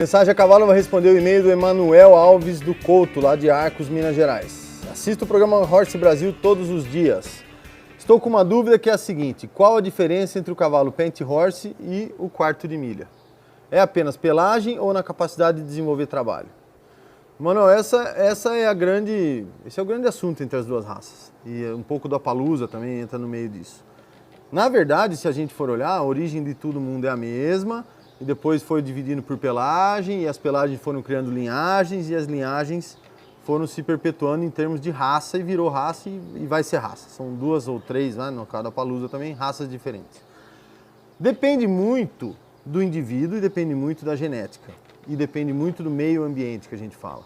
Mensagem a Cavalo vai responder o e-mail do Emanuel Alves do Couto, lá de Arcos, Minas Gerais. Assisto o programa Horse Brasil todos os dias. Estou com uma dúvida que é a seguinte: qual a diferença entre o cavalo Penty Horse e o quarto de milha? É apenas pelagem ou na capacidade de desenvolver trabalho? Manuel, esse é o grande assunto entre as duas raças. E um pouco do Appaloosa também entra no meio disso. Na verdade, se a gente for olhar, a origem de todo mundo é a mesma, e depois foi dividindo por pelagem, e as pelagens foram criando linhagens, e as linhagens foram se perpetuando em termos de raça, e virou raça e vai ser raça. São duas ou três, né, no caso da Appaloosa também, raças diferentes. Depende muito do indivíduo e depende muito da genética. E depende muito do meio ambiente que a gente fala.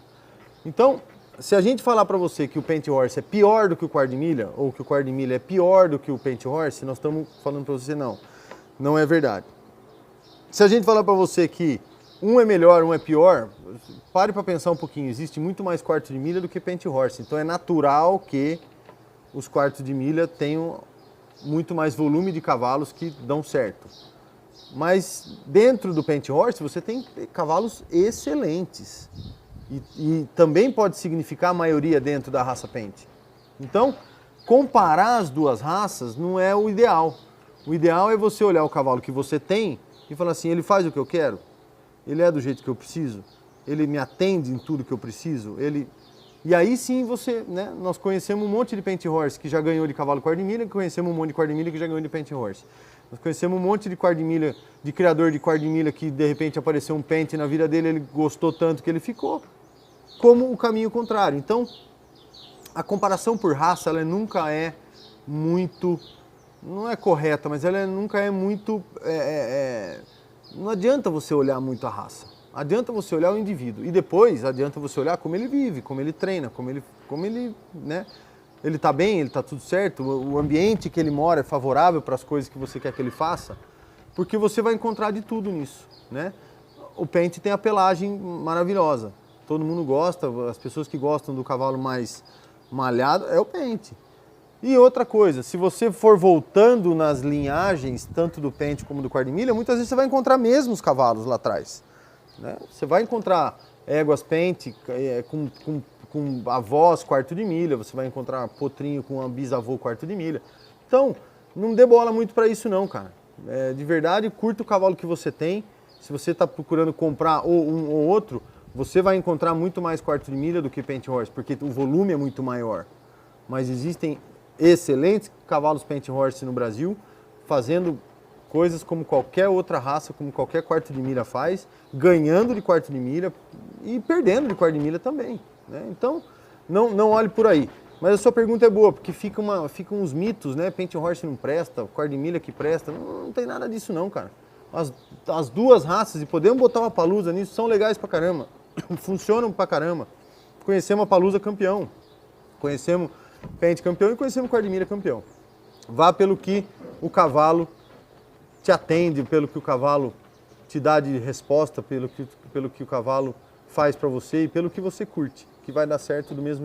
Então, se a gente falar para você que o Penty Horse é pior do que o quarto de milha, ou que o quarto de milha é pior do que o Penty Horse, nós estamos falando para você não é verdade. Se a gente falar para você que um é melhor, um é pior, pare para pensar um pouquinho, existe muito mais quarto de milha do que Penty Horse, então é natural que os quartos de milha tenham muito mais volume de cavalos que dão certo. Mas dentro do Penty Horse você tem cavalos excelentes. E também pode significar a maioria dentro da raça Penty. Então, comparar as duas raças não é o ideal. O ideal é você olhar o cavalo que você tem e falar assim: ele faz o que eu quero? Ele é do jeito que eu preciso? Ele me atende em tudo que eu preciso? E aí sim você, né? Nós conhecemos um monte de Penty Horse que já ganhou de cavalo quarto de milha, conhecemos um monte de quarto de milha que já ganhou de Penty Horse. Nós conhecemos um monte de quarto de milha, de criador de quarto de milha que de repente apareceu um Penty na vida dele, ele gostou tanto que ele ficou, como o caminho contrário. Então, a comparação por raça, ela nunca é muito, não é correta, mas ela nunca é muito, não adianta você olhar muito a raça, adianta você olhar o indivíduo, e depois adianta você olhar como ele vive, como ele treina, como ele, né, ele está bem, ele está tudo certo, o ambiente que ele mora é favorável para as coisas que você quer que ele faça, porque você vai encontrar de tudo nisso, né? O Penty tem a pelagem maravilhosa, todo mundo gosta, as pessoas que gostam do cavalo mais malhado é o Penty. E outra coisa, se você for voltando nas linhagens, tanto do Penty como do quarto de milha, muitas vezes você vai encontrar mesmo os cavalos lá atrás, né? Você vai encontrar éguas Penty com avós quarto de milha, você vai encontrar potrinho com um bisavô quarto de milha. Então, não dê bola muito para isso não, cara. De verdade, curta o cavalo que você tem. Se você está procurando comprar ou um ou outro, você vai encontrar muito mais quarto de milha do que Penty Horse, porque o volume é muito maior. Mas existem excelentes cavalos Penty Horse no Brasil, fazendo coisas como qualquer outra raça, como qualquer quarto de milha faz, ganhando de quarto de milha e perdendo de quarto de milha também, né? Então, não olhe por aí. Mas a sua pergunta é boa, porque ficam uns mitos, né? Penty Horse não presta, quarto de milha que presta. Não tem nada disso não, cara. As duas raças, e podemos botar uma Appaloosa nisso, são legais pra caramba. Funcionam pra caramba. Conhecemos a Appaloosa campeão, conhecemos Penty campeão e conhecemos o quarto de milha campeão. Vá pelo que o cavalo te atende, pelo que o cavalo te dá de resposta, pelo que o cavalo faz para você e pelo que você curte, que vai dar certo do mesmo